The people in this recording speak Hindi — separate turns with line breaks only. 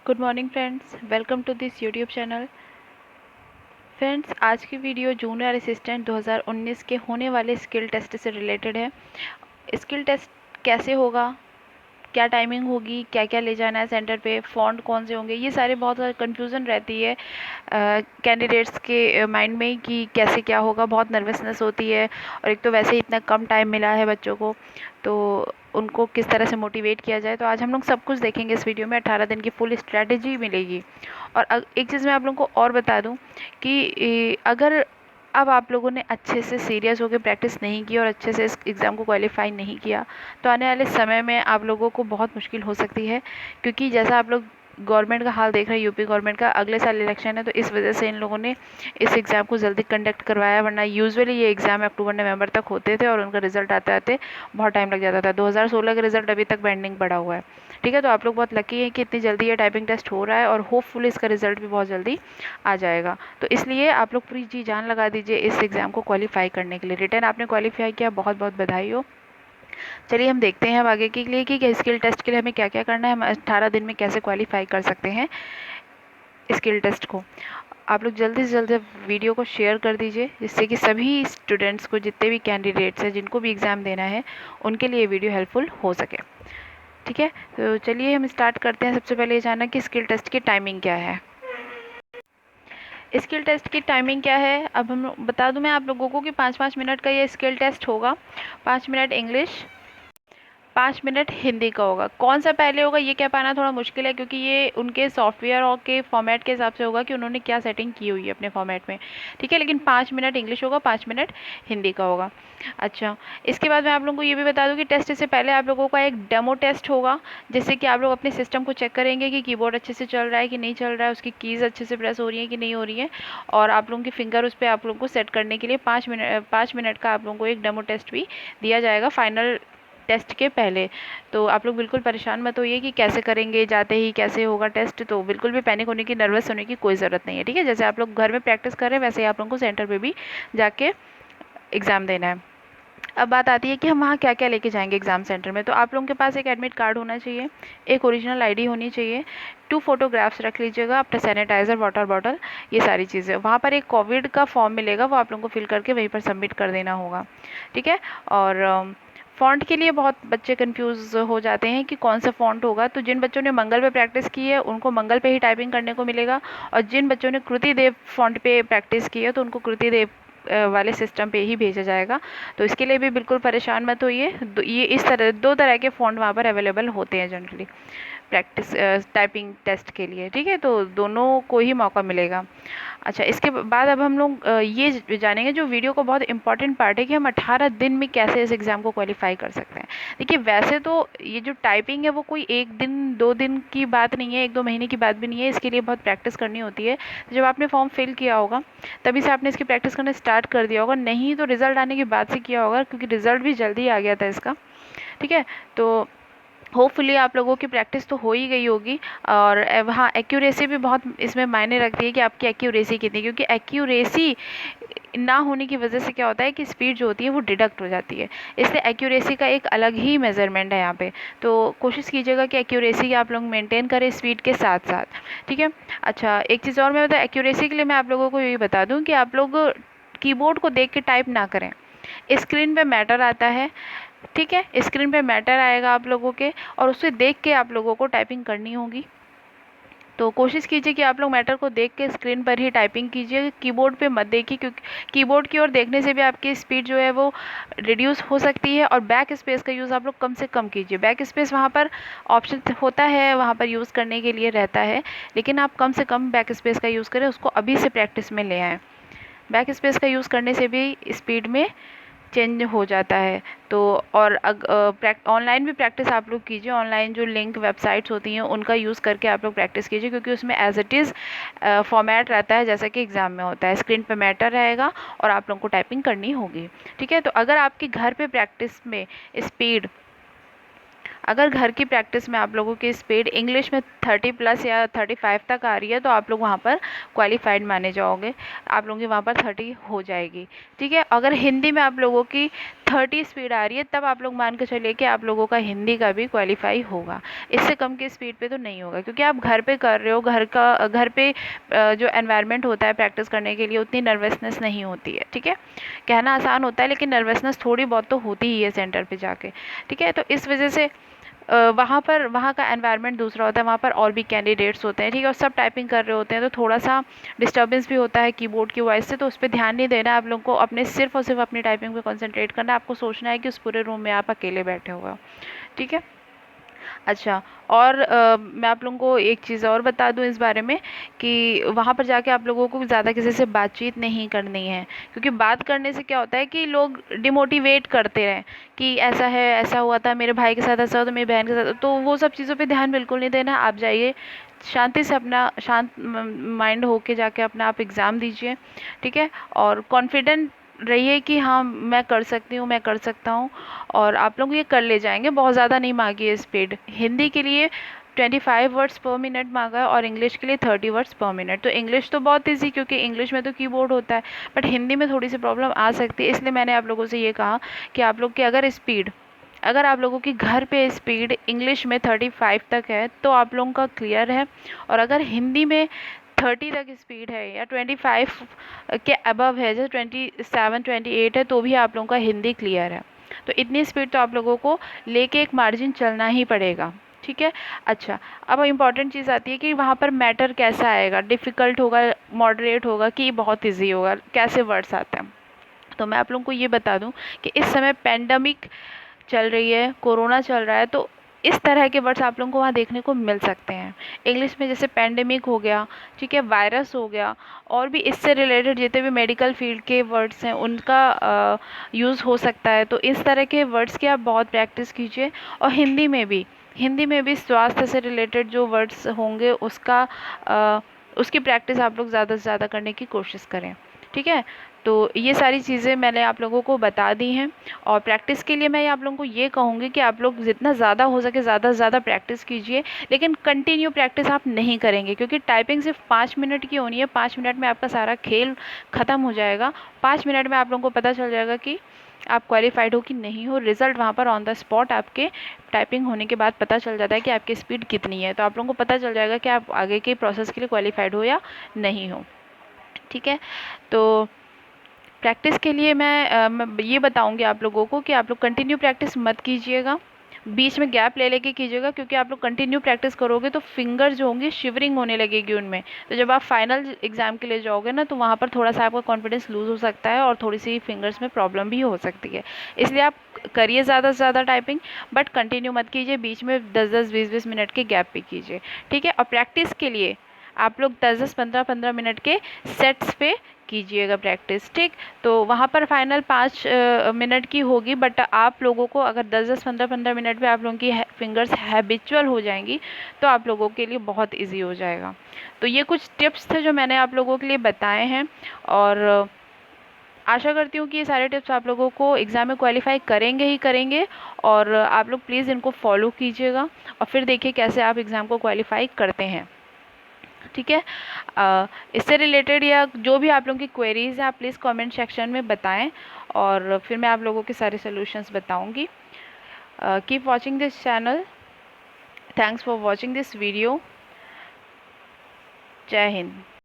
Good morning friends, welcome to this YouTube channel. Friends, आज की वीडियो जूनियर असिस्टेंट 2019 के होने वाले स्किल टेस्ट से रिलेटेड है। स्किल टेस्ट कैसे होगा, क्या टाइमिंग होगी, क्या क्या ले जाना है सेंटर पे, फ़ॉन्ट कौन से होंगे, ये सारे बहुत ज़्यादा कन्फ्यूज़न रहती है कैंडिडेट्स के माइंड में कि कैसे क्या होगा। बहुत नर्वसनेस होती है और एक तो वैसे ही इतना कम टाइम मिला है बच्चों को, तो उनको किस तरह से मोटिवेट किया जाए। तो आज हम लोग सब कुछ देखेंगे इस वीडियो में। 18 दिन की फुल स्ट्रैटेजी मिलेगी। और एक चीज़ मैं आप लोगों को और बता दूं कि अगर अब आप लोगों ने अच्छे से सीरियस होकर प्रैक्टिस नहीं की और अच्छे से इस एग्ज़ाम को क्वालिफाई नहीं किया, तो आने वाले समय में आप लोगों को बहुत मुश्किल हो सकती है। क्योंकि जैसा आप लोग गवर्नमेंट का हाल देख रहे हैं, यूपी गवर्नमेंट का, अगले साल इलेक्शन है, तो इस वजह से इन लोगों ने इस एग्ज़ाम को जल्दी कंडक्ट करवाया। वरना यूजुअली ये एग्ज़ाम अक्टूबर नवंबर तक होते थे और उनका रिजल्ट आते आते बहुत टाइम लग जाता था। 2016 का रिजल्ट अभी तक पेंडिंग पड़ा हुआ है। ठीक है, तो आप लोग बहुत लकी हैं कि इतनी जल्दी ये टाइपिंग टेस्ट हो रहा है और होपफुली इसका रिजल्ट भी बहुत जल्दी आ जाएगा। तो इसलिए आप लोग पूरी जी जान लगा दीजिए इस एग्ज़ाम को क्वालिफाई करने के लिए। रिटर्न आपने क्वालिफाई किया, बहुत बहुत बधाई हो। चलिए हम देखते हैं अब आगे के लिए कि स्किल टेस्ट के लिए हमें क्या क्या करना है, हम 18 दिन में कैसे क्वालिफाई कर सकते हैं स्किल टेस्ट को। आप लोग जल्दी से जल्दी वीडियो को शेयर कर दीजिए, जिससे कि सभी स्टूडेंट्स को, जितने भी कैंडिडेट्स हैं जिनको भी एग्ज़ाम देना है, उनके लिए वीडियो हेल्पफुल हो सके। ठीक है, तो चलिए हम स्टार्ट करते हैं। सबसे पहले ये जानना कि स्किल टेस्ट की टाइमिंग क्या है। स्किल टेस्ट की टाइमिंग क्या है, अब हम बता दूं मैं आप लोगों को कि 5-5 मिनट का ये स्किल टेस्ट होगा। 5 मिनट इंग्लिश, 5 मिनट हिंदी का होगा। कौन सा पहले होगा ये कह पाना थोड़ा मुश्किल है, क्योंकि ये उनके सॉफ्टवेयर और के फॉर्मेट के हिसाब से होगा कि उन्होंने क्या सेटिंग की हुई है अपने फॉर्मेट में। ठीक है, लेकिन 5 मिनट इंग्लिश होगा, 5 मिनट हिंदी का होगा। अच्छा, इसके बाद मैं आप लोगों को ये भी बता दूं कि टेस्ट से पहले आप लोगों का एक डेमो टेस्ट होगा, जिससे कि आप लोग अपने सिस्टम को चेक करेंगे कि कीबोर्ड अच्छे से चल रहा है कि नहीं चल रहा है, उसकी कीज़ अच्छे से प्रेस हो रही है कि नहीं हो रही है। और आप लोगों की फिंगर उस पर आप लोगों को सेट करने के लिए 5 मिनट का आप लोगों को एक डेमो टेस्ट भी दिया जाएगा फाइनल टेस्ट के पहले। तो आप लोग बिल्कुल परेशान मत होइए कि कैसे करेंगे, जाते ही कैसे होगा टेस्ट। तो बिल्कुल भी पैनिक होने की, नर्वस होने की कोई ज़रूरत नहीं है। ठीक है, जैसे आप लोग घर में प्रैक्टिस कर रहे हैं वैसे ही आप लोगों को सेंटर पे भी जाके एग्ज़ाम देना है। अब बात आती है कि हम वहाँ क्या क्या लेके जाएंगे एग्ज़ाम सेंटर में। तो आप लोगों के पास एक एडमिट कार्ड होना चाहिए, एक ओरिजिनल आईडी होनी चाहिए, 2 फोटोग्राफ्स रख लीजिएगा, अपना सैनिटाइज़र, वाटर बॉटल, ये सारी चीज़ें। वहाँ पर एक कोविड का फॉर्म मिलेगा, वो आप लोगों को फिल करके वहीं पर सबमिट कर देना होगा। ठीक है, और फ़ॉन्ट के लिए बहुत बच्चे कंफ्यूज हो जाते हैं कि कौन सा फ़ॉन्ट होगा। तो जिन बच्चों ने मंगल पे प्रैक्टिस की है उनको मंगल पे ही टाइपिंग करने को मिलेगा, और जिन बच्चों ने कृति देव फ़ॉन्ट पे प्रैक्टिस की है तो उनको कृति देव वाले सिस्टम पे ही भेजा जाएगा। तो इसके लिए भी बिल्कुल परेशान मत होइए। ये इस तरह 2 तरह के फ़ॉन्ट वहाँ पर अवेलेबल होते हैं जनरली प्रैक्टिस टाइपिंग टेस्ट के लिए। ठीक है, तो दोनों को ही मौका मिलेगा। अच्छा, इसके बाद अब हम लोग ये जानेंगे, जो वीडियो को बहुत इंपॉर्टेंट पार्ट है, कि हम 18 दिन में कैसे इस एग्ज़ाम को क्वालिफाई कर सकते हैं। देखिए, वैसे तो ये जो टाइपिंग है वो कोई 1 दिन 2 दिन की बात नहीं है, 1-2 महीने की बात भी नहीं है। इसके लिए बहुत प्रैक्टिस करनी होती है। जब आपने फॉर्म फिल किया होगा तभी से आपने इसकी प्रैक्टिस करना स्टार्ट कर दिया होगा, नहीं तो रिज़ल्ट आने के बाद से किया होगा, क्योंकि रिज़ल्ट भी जल्दी आ गया था इसका। ठीक है, तो होपफुली आप लोगों की प्रैक्टिस तो हो ही गई होगी। और हाँ, एक्यूरेसी भी बहुत इसमें मायने रखती है कि आपकी एक्यूरेसी कितनी, क्योंकि एक्यूरेसी ना होने की वजह से क्या होता है कि स्पीड जो होती है वो डिडक्ट हो जाती है। इसलिए एक्यूरेसी का एक अलग ही मेज़रमेंट है यहाँ पे। तो कोशिश कीजिएगा कि एक्यूरेसी आप लोग मेंटेन करें स्पीड के साथ साथ। ठीक है, अच्छा, एक चीज़ और मैं बता, एक्यूरेसी के लिए मैं आप लोगों को यही बता दूँ कि आप लोग कीबोर्ड को देख के टाइप ना करें। स्क्रीन पे मैटर आता है। ठीक है, स्क्रीन पे मैटर आएगा आप लोगों के, और उसे देख के आप लोगों को टाइपिंग करनी होगी। तो कोशिश कीजिए कि आप लोग मैटर को देख के स्क्रीन पर ही टाइपिंग कीजिए, कीबोर्ड पे मत देखिए, क्योंकि कीबोर्ड की ओर देखने से भी आपकी स्पीड जो है वो रिड्यूस हो सकती है। और बैक स्पेस का यूज़ आप लोग कम से कम कीजिए। बैक स्पेस वहाँ पर ऑप्शन होता है, वहाँ पर यूज़ करने के लिए रहता है, लेकिन आप कम से कम बैक स्पेस का यूज़ करें, उसको अभी से प्रैक्टिस में ले आएँ। बैक स्पेस का यूज़ करने से भी स्पीड में चेंज हो जाता है। तो और ऑनलाइन भी प्रैक्टिस आप लोग कीजिए। ऑनलाइन जो लिंक वेबसाइट्स होती हैं उनका यूज़ करके आप लोग प्रैक्टिस कीजिए, क्योंकि उसमें एज इट इज़ फॉर्मेट रहता है जैसा कि एग्ज़ाम में होता है। स्क्रीन पे मैटर रहेगा और आप लोगों को टाइपिंग करनी होगी। ठीक है, तो अगर आपकी घर पे प्रैक्टिस में स्पीड, अगर घर की प्रैक्टिस में आप लोगों की स्पीड इंग्लिश में 30+ या 35 तक आ रही है, तो आप लोग वहाँ पर क्वालिफाइड माने जाओगे। आप लोगों की वहाँ पर 30 हो जाएगी। ठीक है, अगर हिंदी में आप लोगों की 30 स्पीड आ रही है, तब आप लोग मान के चलिए कि आप लोगों का हिंदी का भी क्वालिफाई होगा। इससे कम की स्पीड पे तो नहीं होगा, क्योंकि आप घर पे कर रहे हो, घर पे जो एनवायरनमेंट होता है प्रैक्टिस करने के लिए उतनी नर्वसनेस नहीं होती है। ठीक है, कहना आसान होता है लेकिन नर्वसनेस थोड़ी बहुत तो होती ही है सेंटर पे जाके। ठीक है, तो इस वजह से वहाँ का एनवायरनमेंट दूसरा होता है, वहाँ पर और भी कैंडिडेट्स होते हैं। ठीक है, और सब टाइपिंग कर रहे होते हैं, तो थोड़ा सा डिस्टर्बेंस भी होता है कीबोर्ड की वॉइस से, तो उस पर ध्यान नहीं देना है। आप लोगों को अपने सिर्फ और सिर्फ अपनी टाइपिंग पे कंसंट्रेट करना है। आपको सोचना है कि उस पूरे रूम में आप अकेले बैठे हो। ठीक है, अच्छा, और मैं आप लोगों को एक चीज़ और बता दूं इस बारे में कि वहाँ पर जाके आप लोगों को ज़्यादा किसी से बातचीत नहीं करनी है, क्योंकि बात करने से क्या होता है कि लोग डिमोटिवेट करते हैं कि ऐसा है, ऐसा हुआ था, मेरे भाई के साथ ऐसा हुआ था, मेरी बहन के साथ, तो वो सब चीज़ों पे ध्यान बिल्कुल नहीं देना। आप जाइए शांति से, अपना शांत माइंड होके जाके अपना आप एग्ज़ाम दीजिए। ठीक है, और कॉन्फिडेंट रहिए कि हाँ मैं कर सकती हूँ, मैं कर सकता हूँ, और आप लोग ये कर ले जाएंगे। बहुत ज़्यादा नहीं मांगी है स्पीड। हिंदी के लिए 25 वर्ड्स पर मिनट मांगा है और इंग्लिश के लिए 30 वर्ड्स पर मिनट। तो इंग्लिश तो बहुत ईजी, क्योंकि इंग्लिश में तो कीबोर्ड होता है, बट हिंदी में थोड़ी सी प्रॉब्लम आ सकती है। इसलिए मैंने आप लोगों से ये कहा कि आप लोग की अगर आप लोगों की घर पे स्पीड इंग्लिश में 35 तक है तो आप लोगों का क्लियर है, और अगर हिंदी में 30 तक स्पीड है या 25 के अबव है, जैसे 27 28 है, तो भी आप लोगों का हिंदी क्लियर है। तो इतनी स्पीड तो आप लोगों को लेके एक मार्जिन चलना ही पड़ेगा। ठीक है, अच्छा, अब इम्पॉर्टेंट चीज़ आती है कि वहाँ पर मैटर कैसा आएगा, डिफ़िकल्ट होगा, मॉडरेट होगा कि बहुत ईजी होगा, कैसे वर्ड्स आते हैं। तो मैं आप लोगों को ये बता दूं कि इस समय पेंडेमिक चल रही है, कोरोना चल रहा है, तो इस तरह के वर्ड्स आप लोगों को वहाँ देखने को मिल सकते हैं इंग्लिश में, जैसे पेंडेमिक हो गया, ठीक है, वायरस हो गया, और भी इससे रिलेटेड जितने भी मेडिकल फील्ड के वर्ड्स हैं उनका यूज़ हो सकता है। तो इस तरह के वर्ड्स की आप बहुत प्रैक्टिस कीजिए। और हिंदी में भी स्वास्थ्य से रिलेटेड जो वर्ड्स होंगे उसकी प्रैक्टिस आप लोग ज़्यादा से ज़्यादा करने की कोशिश करें। ठीक है, तो ये सारी चीज़ें मैंने आप लोगों को बता दी हैं। और प्रैक्टिस के लिए मैं आप लोगों को ये कहूँगी कि आप लोग जितना ज़्यादा हो सके ज़्यादा से ज़्यादा प्रैक्टिस कीजिए, लेकिन कंटिन्यू प्रैक्टिस आप नहीं करेंगे, क्योंकि टाइपिंग सिर्फ 5 मिनट की होनी है। 5 मिनट में आपका सारा खेल ख़त्म हो जाएगा। 5 मिनट में आप लोगों को पता चल जाएगा कि आप क्वालिफाइड हो कि नहीं हो। रिजल्ट वहाँ पर ऑन द स्पॉट आपके टाइपिंग होने के बाद पता चल जाता है कि आपकी स्पीड कितनी है, तो आप लोगों को पता चल जाएगा कि आप आगे के प्रोसेस के लिए क्वालिफाइड हो या नहीं हो। ठीक है, तो प्रैक्टिस के लिए मैं ये बताऊंगी आप लोगों को कि आप लोग कंटिन्यू प्रैक्टिस मत कीजिएगा, बीच में गैप ले लेके कीजिएगा, क्योंकि आप लोग कंटिन्यू प्रैक्टिस करोगे तो फिंगर जो होंगी शिवरिंग होने लगेगी उनमें। तो जब आप फाइनल एग्जाम के लिए जाओगे ना, तो वहाँ पर थोड़ा सा आपका कॉन्फिडेंस लूज़ हो सकता है और थोड़ी सी फिंगर्स में प्रॉब्लम भी हो सकती है। इसलिए आप करिए ज़्यादा से ज़्यादा टाइपिंग, बट कंटिन्यू मत कीजिए, बीच में 10-10 20-20 मिनट के गैप पे कीजिए। ठीक है, और प्रैक्टिस के लिए आप लोग 10-10 15-15 मिनट के सेट्स पे कीजिएगा प्रैक्टिस। ठीक, तो वहाँ पर फाइनल 5 मिनट की होगी, बट आप लोगों को अगर 10-10 15-15 मिनट पे आप लोगों की फिंगर्स हैबिचुअल हो जाएंगी तो आप लोगों के लिए बहुत इजी हो जाएगा। तो ये कुछ टिप्स थे जो मैंने आप लोगों के लिए बताए हैं, और आशा करती हूँ कि ये सारे टिप्स आप लोगों को एग्ज़ाम में क्वालिफाई करेंगे ही करेंगे, और आप लोग प्लीज़ इनको फॉलो कीजिएगा और फिर देखिए कैसे आप एग्ज़ाम को क्वालिफाई करते हैं। ठीक है, इससे रिलेटेड या जो भी आप लोगों की क्वेरीज़ हैं आप प्लीज़ कमेंट सेक्शन में बताएं, और फिर मैं आप लोगों के सारे सॉल्यूशंस बताऊंगी। Keep watching this channel. Thanks for watching this video. जय हिंद।